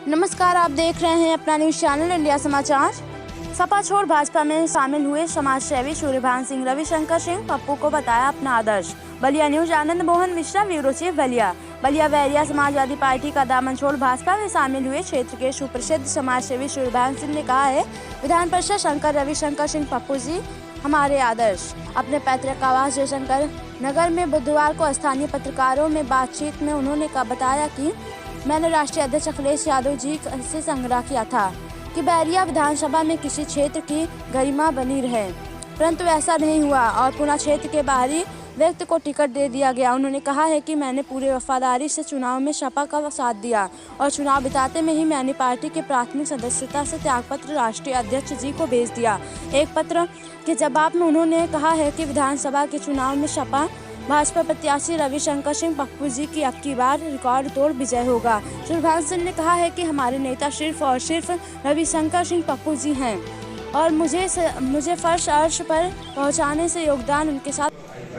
नमस्कार, आप देख रहे हैं अपना न्यूज चैनल इंडिया समाचार। सपा छोड़ भाजपा में शामिल हुए समाजसेवी सूर्यभान सिंह रविशंकर सिंह पप्पू को बताया अपना आदर्श। Ballia news Anand Mohan Mishra, bureau chief Ballia. Ballia Bairia Samajwadi Party का दामन छोड़ भाजपा में शामिल हुए क्षेत्र के सुप्रसिद्ध समाजसेवी सूर्यभान सिंह ने कहा है, विधान परिषद शंकर रविशंकर सिंह पप्पू जी हमारे आदर्श। अपने पैतृक आवास जयशंकर नगर में बुधवार को स्थानीय पत्रकारों में बातचीत में उन्होंने बताया कि मैंने राष्ट्रीय अध्यक्ष अखिलेश यादव जी से संग्रह किया था कि बैरिया विधानसभा में किसी क्षेत्र की गरिमा बनी रहे, परंतु ऐसा नहीं हुआ और पुनः क्षेत्र के बाहरी व्यक्ति को टिकट दे दिया गया। उन्होंने कहा है कि मैंने पूरे वफादारी से चुनाव में सपा का साथ दिया और चुनाव बिताते में ही मैंने पार्टी के प्राथमिक सदस्यता से त्यागपत्र राष्ट्रीय अध्यक्ष जी को भेज दिया। एक पत्र के जवाब में उन्होंने कहा है कि विधानसभा के चुनाव में सपा भाजपा प्रत्याशी रविशंकर सिंह पप्पू जी की अब की बार रिकॉर्ड तोड़ विजय होगा। सूर्यभान सिंह ने कहा है कि हमारे नेता सिर्फ और सिर्फ रविशंकर सिंह पप्पू जी हैं और मुझे फर्श अर्श पर पहुंचाने से योगदान उनके साथ।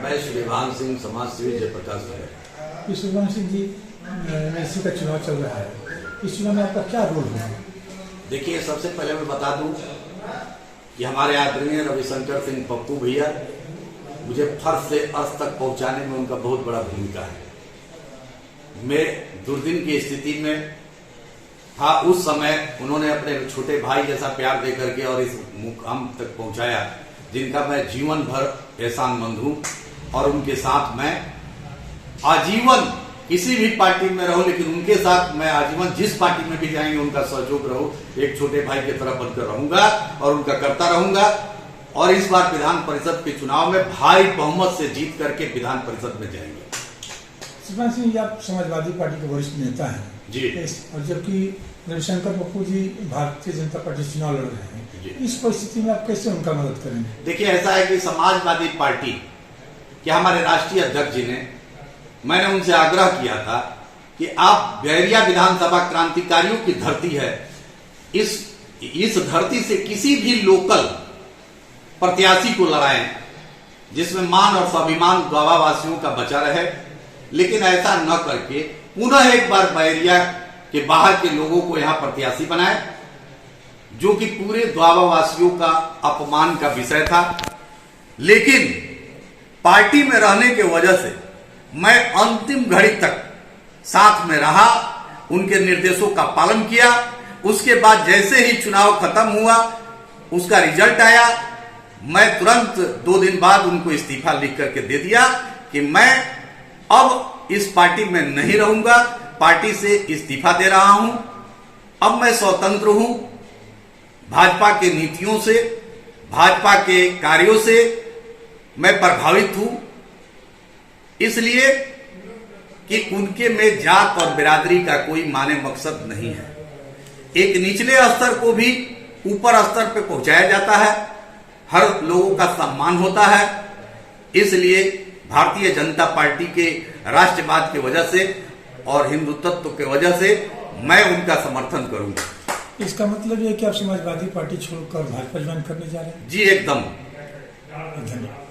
मैं सूर्यभान सिंह समाजसेवी जयप्रकाश है। सूर्यभान सिंह जी, एमएलसी का चुनाव चल रहा है, इस चुनाव में आपका क्या रोल होगा? देखिए, सबसे पहले मैं बता दूं कि हमारे आदरणीय रविशंकर सिंह पप्पू भैया मुझे फर्श से अर्श तक पहुंचाने में उनका बहुत बड़ा भूमिका है। मैं दुर्दिन की स्थिति में था, उस समय उन्होंने अपने छोटे भाई जैसा प्यार दे करके और इस मुकाम तक पहुंचाया जिनका मैं जीवन भर एहसानमंद हूं और उनके साथ मैं आजीवन किसी भी पार्टी में रहूं, लेकिन उनके साथ मैं आजीवन जिस पार्टी में भी जाएंगे उनका सहयोग रहूं, एक छोटे भाई की तरह बनकर रहूंगा और उनका करता रहूंगा। और इस बार विधान परिषद के चुनाव में भारी बहुमत से जीत करके विधान परिषद में जाएंगे। सूर्यभान सिंह जी, आप समाजवादी पार्टी के वरिष्ठ नेता हैं जी, और जबकि रविशंकर पप्पू जी भारतीय जनता पार्टी चुनाव लड़ रहे हैं, इस परिस्थिति में आप कैसे उनका मदद करेंगे? देखिए, ऐसा है कि समाजवादी पार्टी के हमारे राष्ट्रीय अध्यक्ष जी ने, मैंने उनसे आग्रह किया था कि आप बैरिया विधानसभा क्रांतिकारियों की धरती है, इस धरती से किसी भी लोकल प्रत्याशी को लड़ाएं जिसमें मान और स्वाभिमान द्वावावासियों का बचा रहे, लेकिन ऐसा न करके पुनः एक बार बैरिया के बाहर के लोगों को यहां प्रत्याशी बनाए, जो कि पूरे द्वावावासियों का अपमान का विषय था। लेकिन पार्टी में रहने की वजह से मैं अंतिम घड़ी तक साथ में रहा, उनके निर्देशों का पालन किया। उसके बाद जैसे ही चुनाव खत्म हुआ, उसका रिजल्ट आया, मैं तुरंत 2 दिन बाद उनको इस्तीफा लिख करके दे दिया कि मैं अब इस पार्टी में नहीं रहूंगा, पार्टी से इस्तीफा दे रहा हूं। अब मैं स्वतंत्र हूं, भाजपा के नीतियों से, भाजपा के कार्यों से मैं प्रभावित हूं, इसलिए कि उनके में जात और बिरादरी का कोई माने मकसद नहीं है। एक निचले स्तर को भी ऊपर स्तर पे पहुंचाया जाता है, हर लोगों का सम्मान होता है। इसलिए भारतीय जनता पार्टी के राष्ट्रवाद की वजह से और हिंदुत्व की वजह से मैं उनका समर्थन करूंगा। इसका मतलब यह कि आप समाजवादी पार्टी छोड़कर भाजपा ज्वाइन करने जा रहे हैं? जी, एकदम। धन्यवाद।